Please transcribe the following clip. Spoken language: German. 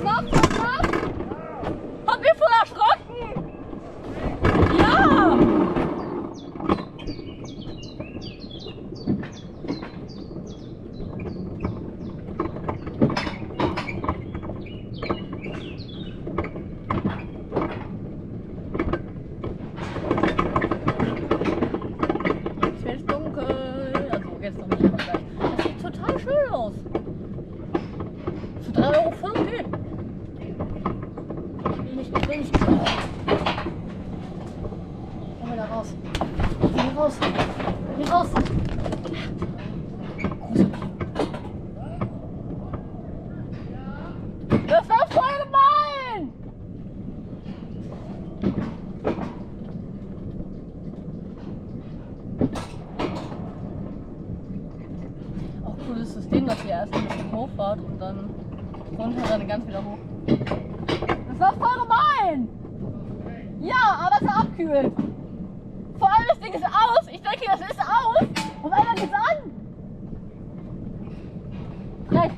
Was noch? Was noch? Hab mich voll erschrocken! Ja! Jetzt wird es dunkel. Also jetzt noch nicht, aber gleich. Das sieht total schön aus. Für 3,50 Euro voll okay. Nicht. Komm wieder raus. Geh raus. Geh raus. Große. Das war voll gemein! Auch cooles System, dass ihr erst ein bisschen hochfahrt und dann runter, dann ganz wieder hoch. Das war voll gemein! Ja, aber es ist abkühlt. Vor allem das Ding ist aus. Ich denke, das ist aus. Und einer geht's an. Frech.